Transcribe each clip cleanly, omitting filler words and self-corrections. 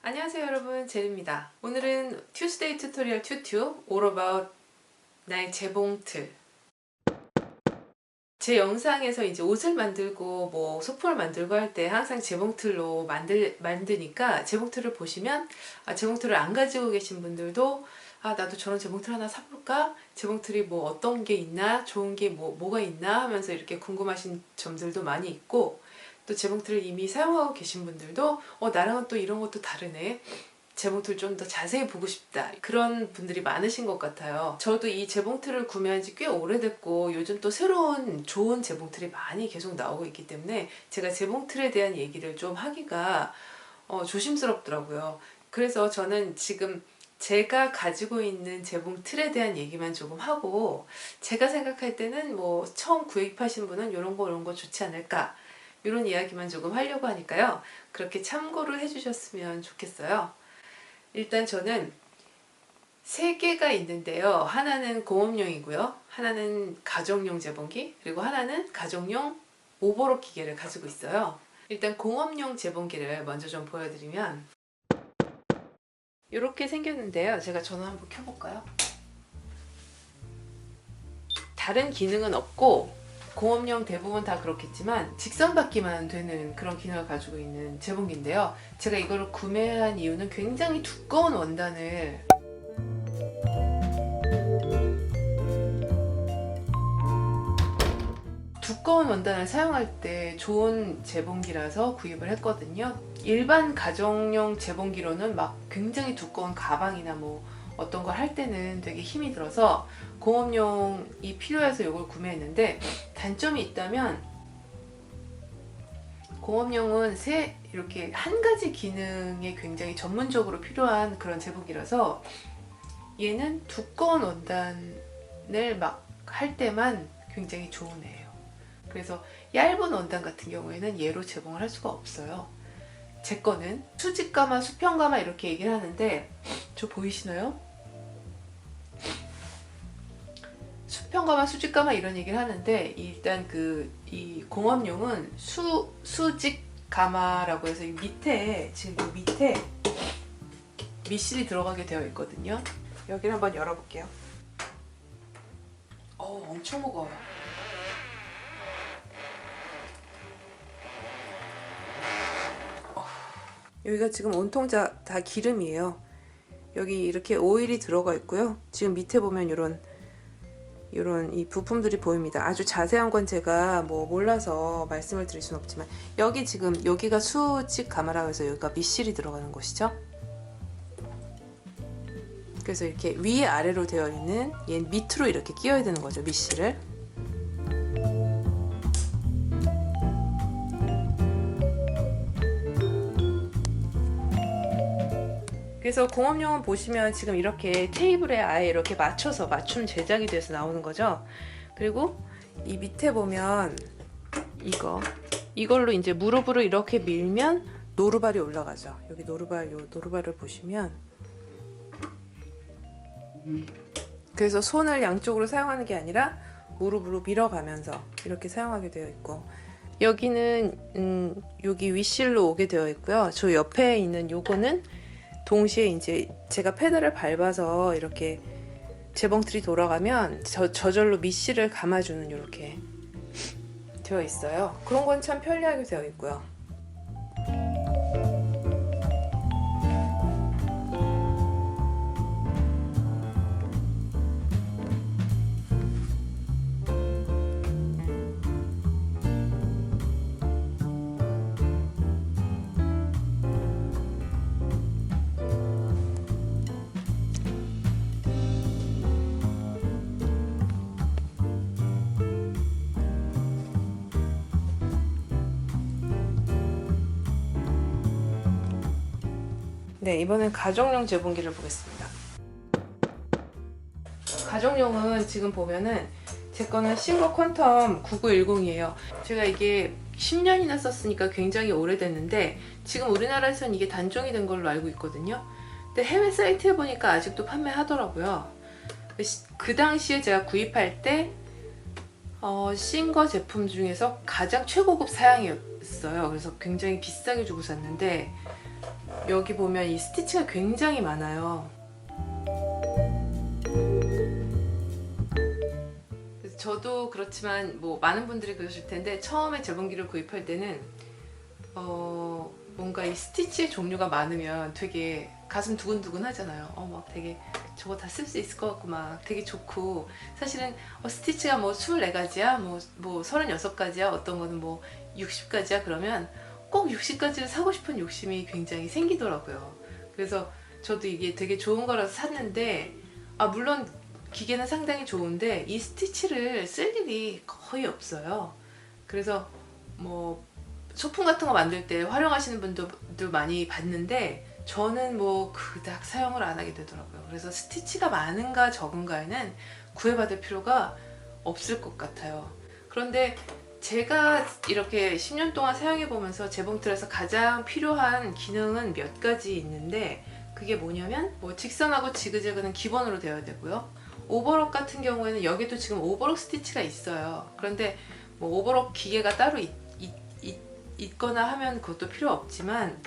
안녕하세요 여러분, 제리입니다. 오늘은 Tuesday 튜토리얼 튜튜 All About 나의 재봉틀. 제 영상에서 이제 옷을 만들고 뭐 소품을 만들고 할 때 항상 재봉틀로 만드니까 재봉틀을 보시면 재봉틀을 안 가지고 계신 분들도 나도 저런 재봉틀 하나 사볼까? 재봉틀이 뭐 어떤 게 있나? 좋은 게 뭐가 있나? 하면서 이렇게 궁금하신 점들도 많이 있고, 또 재봉틀을 이미 사용하고 계신 분들도 나랑은 또 이런 것도 다르네, 재봉틀 좀 더 자세히 보고 싶다, 그런 분들이 많으신 것 같아요. 저도 이 재봉틀을 구매한 지 꽤 오래됐고 요즘 또 새로운 좋은 재봉틀이 많이 계속 나오고 있기 때문에 제가 재봉틀에 대한 얘기를 좀 하기가 조심스럽더라고요. 그래서 저는 지금 제가 가지고 있는 재봉틀에 대한 얘기만 조금 하고, 제가 생각할 때는 뭐 처음 구입하신 분은 이런 거 좋지 않을까, 이런 이야기만 조금 하려고 하니까요. 그렇게 참고를 해주셨으면 좋겠어요. 일단 저는 세 개가 있는데요. 하나는 공업용이고요. 하나는 가정용 재봉기, 그리고 하나는 가정용 오버록 기계를 가지고 있어요. 일단 공업용 재봉기를 먼저 좀 보여드리면 이렇게 생겼는데요. 제가 전원 한번 켜볼까요? 다른 기능은 없고, 공업용 대부분 다 그렇겠지만 직선 받기만 되는 그런 기능을 가지고 있는 재봉기인데요. 제가 이걸 구매한 이유는 굉장히 두꺼운 원단을 사용할 때 좋은 재봉기라서 구입을 했거든요. 일반 가정용 재봉기로는 막 굉장히 두꺼운 가방이나 뭐 어떤 걸 할 때는 되게 힘이 들어서 공업용이 필요해서 이걸 구매했는데, 단점이 있다면 공업용은 이렇게 한 가지 기능에 굉장히 전문적으로 필요한 그런 재봉기라서 얘는 두꺼운 원단을 막 할 때만 굉장히 좋은 애예요. 그래서 얇은 원단 같은 경우에는 얘로 재봉을 할 수가 없어요. 제 거는 수직가마, 수평가마 이렇게 얘기를 하는데, 저 보이시나요? 수평가마, 수직가마 이런 얘기를 하는데, 일단 이 공업용은 수직가마라고 해서 이 밑에, 지금 이 밑에 미실이 들어가게 되어 있거든요. 여기를 한번 열어볼게요. 엄청 무거워요. 여기가 지금 온통 다 기름이에요. 여기 이렇게 오일이 들어가 있고요. 지금 밑에 보면 이런 이 부품들이 보입니다. 아주 자세한 건 제가 뭐 몰라서 말씀을 드릴 수는 없지만, 여기가 수직 가마라고 해서 여기가 미실이 들어가는 곳이죠. 그래서 이렇게 위아래로 되어 있는, 얘 밑으로 이렇게 끼워야 되는 거죠, 미실을. 그래서 공업용은 보시면 지금 이렇게 테이블에 아예 이렇게 맞춰서 맞춤 제작이 돼서 나오는 거죠. 그리고 이 밑에 보면 이걸로 이제 무릎으로 이렇게 밀면 노루발이 올라가죠. 여기 노루발을 보시면, 그래서 손을 양쪽으로 사용하는 게 아니라 무릎으로 밀어가면서 이렇게 사용하게 되어 있고, 여기는 여기 윗실로 오게 되어 있고요. 저 옆에 있는 요거는 동시에 이제 제가 페달을 밟아서 이렇게 재봉틀이 돌아가면 저절로 밑실을 감아주는, 이렇게 되어 있어요. 그런 건 참 편리하게 되어 있고요. 네, 이번엔 가정용 재봉기를 보겠습니다. 가정용은 지금 보면은 제 거는 싱거 퀀텀 9910이에요. 제가 이게 10년이나 썼으니까 굉장히 오래됐는데, 지금 우리나라에서는 이게 단종이 된 걸로 알고 있거든요. 근데 해외 사이트에 보니까 아직도 판매하더라고요. 그 당시에 제가 구입할 때 싱거 제품 중에서 가장 최고급 사양이었어요. 그래서 굉장히 비싸게 주고 샀는데 여기 보면 이 스티치가 굉장히 많아요. 그래서 저도 그렇지만 뭐 많은 분들이 그러실 텐데 처음에 재봉기를 구입할 때는 뭔가 이 스티치의 종류가 많으면 되게 가슴 두근두근 하잖아요. 막 되게 저거 다 쓸 수 있을 것 같고 막 되게 좋고, 사실은 스티치가 뭐 24가지야 뭐 36가지야 어떤 거는 뭐 60가지야 그러면 꼭 60가지를 사고 싶은 욕심이 굉장히 생기더라고요. 그래서 저도 이게 되게 좋은 거라서 샀는데, 물론 기계는 상당히 좋은데 이 스티치를 쓸 일이 거의 없어요. 그래서 뭐 소품 같은 거 만들 때 활용하시는 분들도 많이 봤는데 저는 뭐 그닥 사용을 안 하게 되더라고요. 그래서 스티치가 많은가 적은가에는 구애받을 필요가 없을 것 같아요. 그런데 제가 이렇게 10년 동안 사용해 보면서 재봉틀에서 가장 필요한 기능은 몇 가지 있는데, 그게 뭐냐면 뭐 직선하고 지그재그는 기본으로 되어야 되고요. 오버록 같은 경우에는 여기도 지금 오버록 스티치가 있어요. 그런데 뭐 오버록 기계가 따로 있거나 하면 그것도 필요 없지만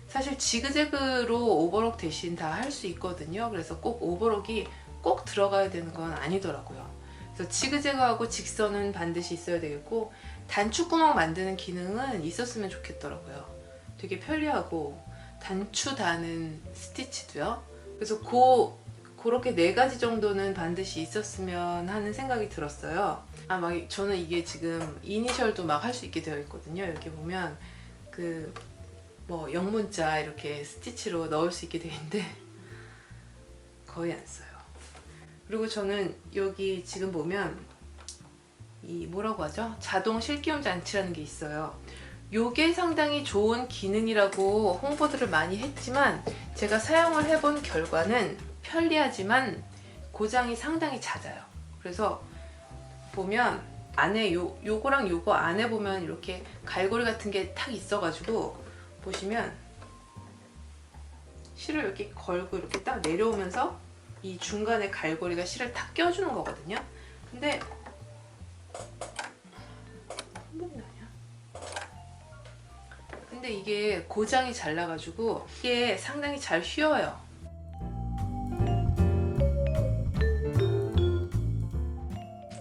사실 지그재그로 오버록 대신 다 할 수 있거든요. 그래서 꼭 오버록이 꼭 들어가야 되는 건 아니더라고요. 그래서 지그재그하고 직선은 반드시 있어야 되겠고, 단추구멍 만드는 기능은 있었으면 좋겠더라고요. 되게 편리하고 단추 다는 스티치도요. 그래서 그렇게 4가지 정도는 반드시 있었으면 하는 생각이 들었어요. 막 저는 이게 지금 이니셜도 막 할 수 있게 되어 있거든요. 이렇게 보면 그 뭐 영문자 이렇게 스티치로 넣을 수 있게 되어 있는데 거의 안 써요. 그리고 저는 여기 지금 보면 이 뭐라고 하죠? 자동 실기용 장치라는 게 있어요. 요게 상당히 좋은 기능이라고 홍보들을 많이 했지만 제가 사용을 해본 결과는 편리하지만 고장이 상당히 잦아요. 그래서 보면 안에 요거랑 요거 안에 보면 이렇게 갈고리 같은 게 탁 있어가지고 보시면 실을 이렇게 걸고 이렇게 딱 내려오면서 이 중간에 갈고리가 실을 탁 껴주는 거거든요. 근데 이게 고장이 잘 나가지고 이게 상당히 잘 휘어요.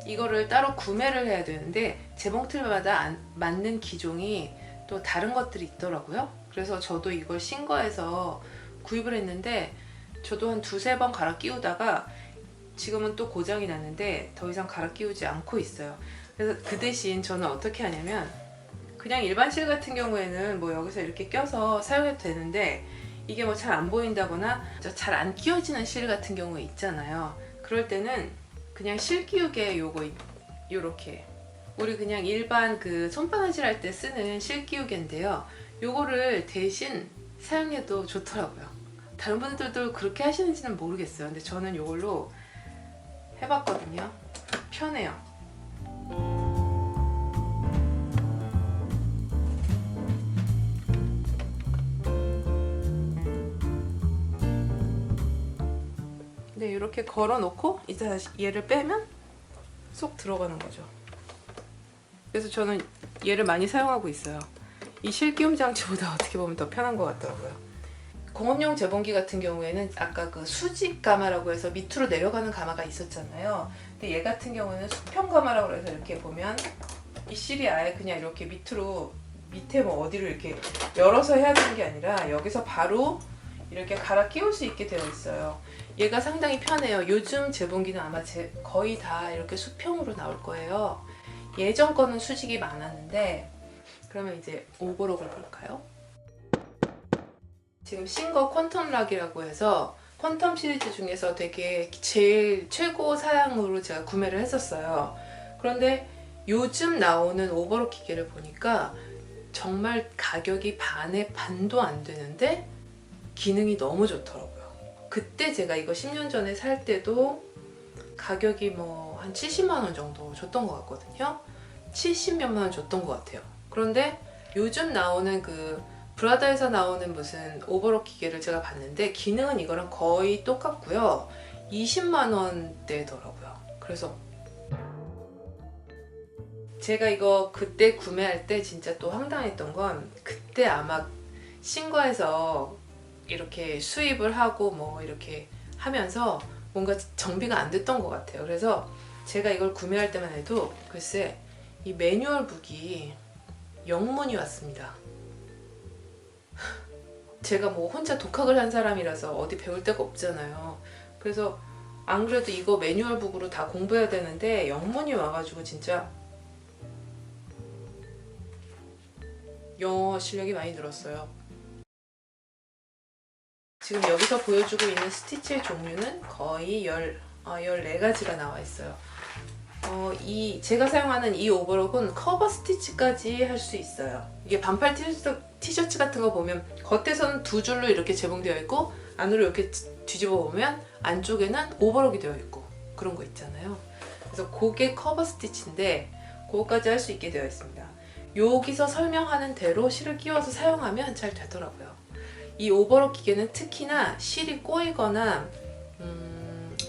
이거를 따로 구매를 해야 되는데 재봉틀마다 맞는 기종이 또 다른 것들이 있더라고요. 그래서 저도 이걸 신거에서 구입을 했는데 저도 한 2-3번 갈아 끼우다가 지금은 또 고장이 났는데 더 이상 갈아 끼우지 않고 있어요. 그래서 그 대신 저는 어떻게 하냐면 그냥 일반 실 같은 경우에는 뭐 여기서 이렇게 껴서 사용해도 되는데, 이게 뭐 잘 안 보인다거나 잘 안 끼워지는 실 같은 경우 있잖아요. 그럴 때는 그냥 실 끼우개 요렇게 우리 그냥 일반 그 손바느질 할 때 쓰는 실 끼우개인데요. 요거를 대신 사용해도 좋더라고요. 다른 분들도 그렇게 하시는지는 모르겠어요. 근데 저는 요걸로 해봤거든요. 편해요. 네, 이렇게 걸어 놓고 이제 다시 얘를 빼면 쏙 들어가는 거죠. 그래서 저는 얘를 많이 사용하고 있어요. 이 실기움 장치보다 어떻게 보면 더 편한 것 같더라고요. 공업용 재봉기 같은 경우에는 아까 그 수직 가마라고 해서 밑으로 내려가는 가마가 있었잖아요. 근데 얘 같은 경우는 수평 가마라고 해서 이렇게 보면 이 실이 아예 그냥 이렇게 밑에 뭐 어디를 이렇게 열어서 해야 되는 게 아니라 여기서 바로 이렇게 갈아 끼울 수 있게 되어 있어요. 얘가 상당히 편해요. 요즘 재봉기는 아마 거의 다 이렇게 수평으로 나올 거예요. 예전 거는 수직이 많았는데, 그러면 이제 오버록을 볼까요? 지금 신거 퀀텀락이라고 해서 퀀텀 시리즈 중에서 되게 제일 최고 사양으로 제가 구매를 했었어요. 그런데 요즘 나오는 오버록 기계를 보니까 정말 가격이 반의 반도 안 되는데 기능이 너무 좋더라고요. 그때 제가 이거 10년 전에 살 때도 가격이 뭐 한 70만 원 정도 줬던 것 같거든요. 70몇만 원 줬던 것 같아요. 그런데 요즘 나오는 그 브라더에서 나오는 무슨 오버록 기계를 제가 봤는데 기능은 이거랑 거의 똑같고요. 20만 원대더라고요. 그래서 제가 이거 그때 구매할 때 진짜 또 황당했던 건, 그때 아마 신과에서 이렇게 수입을 하고 뭐 이렇게 하면서 뭔가 정비가 안 됐던 것 같아요. 그래서 제가 이걸 구매할 때만 해도 글쎄 이 매뉴얼 북이 영문이 왔습니다. 제가 뭐 혼자 독학을 한 사람이라서 어디 배울 데가 없잖아요. 그래서 안 그래도 이거 매뉴얼 북으로 다 공부해야 되는데 영문이 와가지고 진짜 영어 실력이 많이 늘었어요. 지금 여기서 보여주고 있는 스티치의 종류는 거의 14가지가 나와 있어요. 제가 사용하는 이 오버록은 커버 스티치까지 할 수 있어요. 이게 반팔 티셔츠 같은 거 보면 겉에서는 두 줄로 이렇게 재봉되어 있고 안으로 이렇게 뒤집어 보면 안쪽에는 오버록이 되어 있고 그런 거 있잖아요. 그래서 그게 커버 스티치인데 그거까지 할 수 있게 되어 있습니다. 여기서 설명하는 대로 실을 끼워서 사용하면 잘 되더라고요. 이 오버록 기계는 특히나 실이 꼬이거나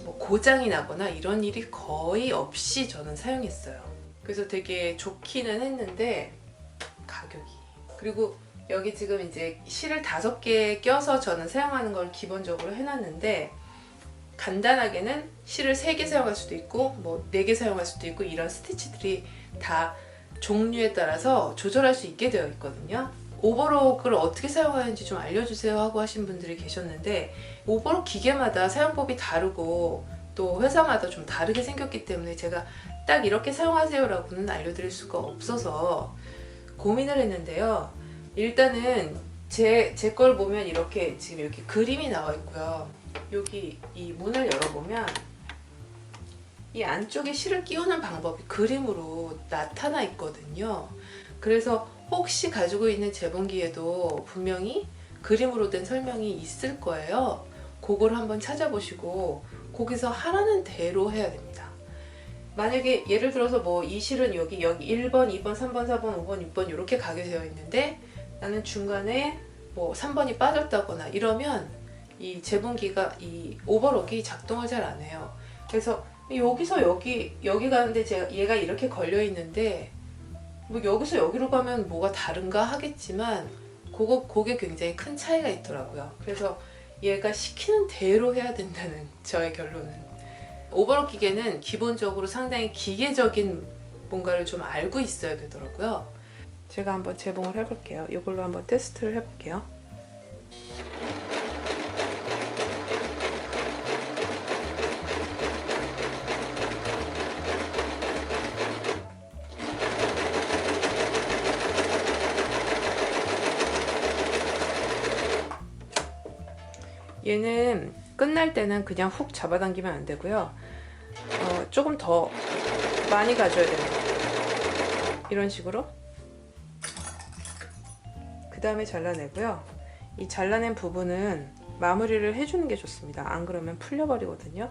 뭐 고장이 나거나 이런 일이 거의 없이 저는 사용했어요. 그래서 되게 좋기는 했는데 가격이, 그리고 여기 지금 이제 실을 5개 껴서 저는 사용하는 걸 기본적으로 해놨는데 간단하게는 실을 3개 사용할 수도 있고 뭐 4개 사용할 수도 있고 이런 스티치들이 다 종류에 따라서 조절할 수 있게 되어 있거든요. 오버록을 어떻게 사용하는지 좀 알려주세요 하고 하신 분들이 계셨는데 오버록 기계마다 사용법이 다르고 또 회사마다 좀 다르게 생겼기 때문에 제가 딱 이렇게 사용하세요 라고는 알려드릴 수가 없어서 고민을 했는데요. 일단은 제 걸 보면 이렇게 지금 여기 그림이 나와 있고요. 여기 이 문을 열어보면 이 안쪽에 실을 끼우는 방법이 그림으로 나타나 있거든요. 그래서 혹시 가지고 있는 재봉기에도 분명히 그림으로 된 설명이 있을 거예요. 그걸 한번 찾아보시고 거기서 하라는 대로 해야 됩니다. 만약에 예를 들어서 뭐 이 실은 여기 1번, 2번, 3번, 4번, 5번, 6번 이렇게 가게 되어 있는데 나는 중간에 뭐 3번이 빠졌다거나 이러면 이 재봉기가 이 오버록이 작동을 잘 안 해요. 그래서 여기서 여기 가는데 얘가 이렇게 걸려 있는데 뭐 여기서 여기로 가면 뭐가 다른가 하겠지만 그게 굉장히 큰 차이가 있더라고요. 그래서 얘가 시키는 대로 해야 된다는 저의 결론은, 오버록 기계는 기본적으로 상당히 기계적인 뭔가를 좀 알고 있어야 되더라고요. 제가 한번 재봉을 해볼게요. 이걸로 한번 테스트를 해볼게요. 얘는 끝날 때는 그냥 훅 잡아당기면 안 되고요. 조금 더 많이 가져야 됩니다. 이런 식으로. 그 다음에 잘라내고요. 이 잘라낸 부분은 마무리를 해주는 게 좋습니다. 안 그러면 풀려버리거든요.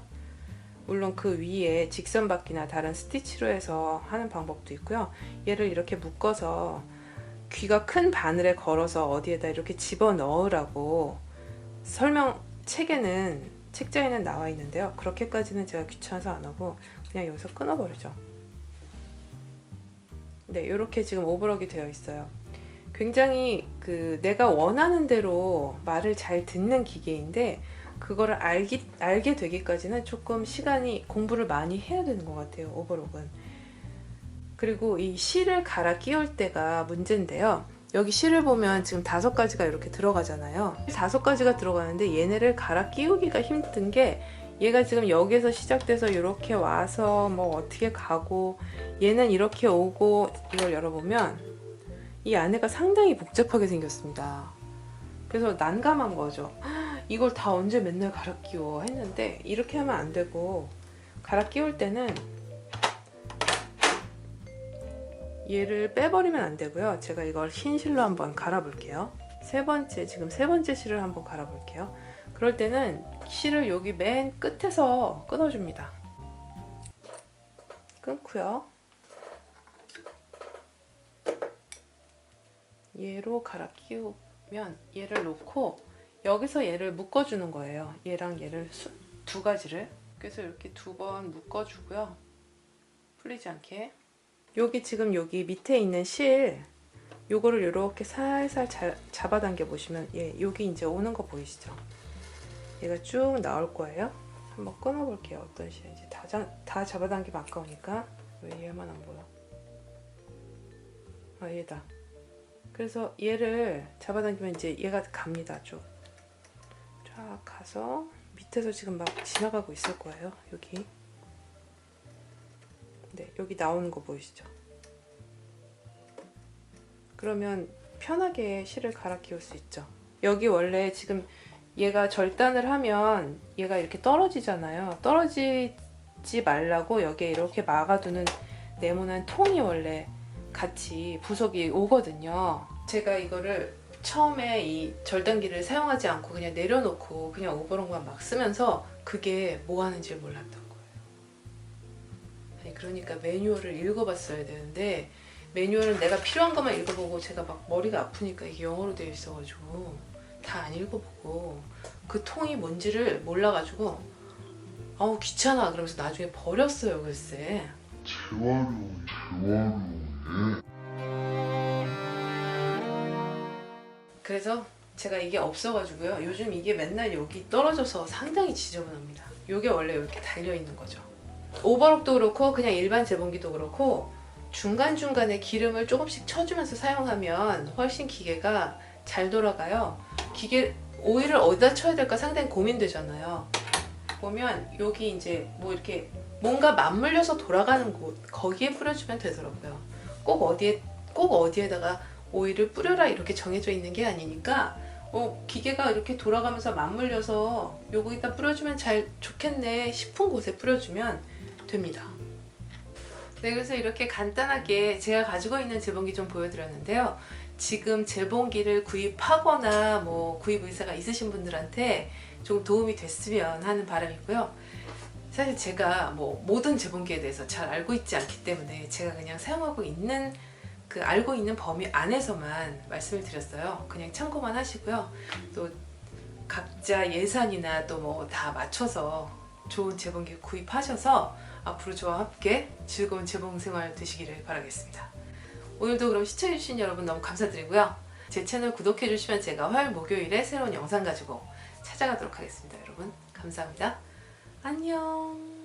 물론 그 위에 직선바퀴나 다른 스티치로 해서 하는 방법도 있고요. 얘를 이렇게 묶어서 귀가 큰 바늘에 걸어서 어디에다 이렇게 집어 넣으라고 책장에는 나와 있는데요. 그렇게까지는 제가 귀찮아서 안 하고 그냥 여기서 끊어버리죠. 네, 이렇게 지금 오버록이 되어 있어요. 굉장히 내가 원하는 대로 말을 잘 듣는 기계인데 그거를 알게 되기까지는 조금 공부를 많이 해야 되는 것 같아요, 오버록은. 그리고 이 실을 갈아 끼울 때가 문제인데요. 여기 실을 보면 지금 5가지가 이렇게 들어가잖아요. 5가지가 들어가는데 얘네를 갈아 끼우기가 힘든 게 얘가 지금 여기에서 시작돼서 이렇게 와서 뭐 어떻게 가고 얘는 이렇게 오고, 이걸 열어보면 이 안에가 상당히 복잡하게 생겼습니다. 그래서 난감한 거죠. 이걸 다 언제 맨날 갈아 끼워 했는데 이렇게 하면 안 되고, 갈아 끼울 때는 얘를 빼버리면 안 되고요. 제가 이걸 흰 실로 한번 갈아 볼게요. 지금 세 번째 실을 한번 갈아 볼게요. 그럴 때는 실을 여기 맨 끝에서 끊어줍니다. 끊고요. 얘로 갈아 끼우면 얘를 놓고 여기서 얘를 묶어주는 거예요. 얘랑 얘를 2가지를. 그래서 이렇게 2번 묶어주고요. 풀리지 않게. 여기 지금 여기 밑에 있는 실, 요거를 이렇게 살살 잡아당겨 보시면 여기 이제 오는 거 보이시죠? 얘가 쭉 나올 거예요. 한번 끊어 볼게요. 어떤 시인지 다 잡아당기면 아까우니까. 왜 얘만 안 보여? 얘다. 그래서 얘를 잡아당기면 이제 얘가 갑니다. 쭉 가서 밑에서 지금 막 지나가고 있을 거예요. 여기. 네, 여기 나오는 거 보이시죠? 그러면 편하게 실을 갈아 끼울 수 있죠. 여기 원래 지금 얘가 절단을 하면 얘가 이렇게 떨어지잖아요. 떨어지지 말라고 여기에 이렇게 막아두는 네모난 통이 원래 같이 부속이 오거든요. 제가 이거를 처음에 이 절단기를 사용하지 않고 그냥 내려놓고 그냥 오버록만 막 쓰면서 그게 뭐 하는지 몰랐던 거예요. 아니 그러니까 매뉴얼을 읽어봤어야 되는데 매뉴얼은 내가 필요한 것만 읽어보고 제가 막 머리가 아프니까 이게 영어로 되어 있어가지고 다 안 읽어보고 그 통이 뭔지를 몰라가지고 아우 귀찮아 그러면서 나중에 버렸어요. 글쎄 그래서 제가 이게 없어가지고요. 요즘 이게 맨날 여기 떨어져서 상당히 지저분합니다. 이게 원래 이렇게 달려있는 거죠. 오버록도 그렇고 그냥 일반 재봉기도 그렇고 중간중간에 기름을 조금씩 쳐주면서 사용하면 훨씬 기계가 잘 돌아가요. 기계 오일을 어디다 쳐야 될까 상당히 고민되잖아요. 보면 여기 이제 뭐 이렇게 뭔가 맞물려서 돌아가는 곳 거기에 뿌려주면 되더라고요. 꼭 어디에다가 오일을 뿌려라 이렇게 정해져 있는 게 아니니까 기계가 이렇게 돌아가면서 맞물려서 요거에다 뿌려주면 좋겠네 싶은 곳에 뿌려주면 됩니다. 네, 그래서 이렇게 간단하게 제가 가지고 있는 재봉기 좀 보여드렸는데요. 지금 재봉기를 구입하거나 뭐 구입 의사가 있으신 분들한테 좀 도움이 됐으면 하는 바람이고요. 사실 제가 뭐 모든 재봉기에 대해서 잘 알고 있지 않기 때문에 제가 그냥 사용하고 있는 그 알고 있는 범위 안에서만 말씀을 드렸어요. 그냥 참고만 하시고요. 또 각자 예산이나 또 뭐 다 맞춰서 좋은 재봉기 구입하셔서 앞으로 저와 함께 즐거운 재봉 생활 되시기를 바라겠습니다. 오늘도 그럼 시청해주신 여러분 너무 감사드리고요. 제 채널 구독해주시면 제가 화요일 목요일에 새로운 영상 가지고 찾아가도록 하겠습니다. 여러분 감사합니다. 안녕.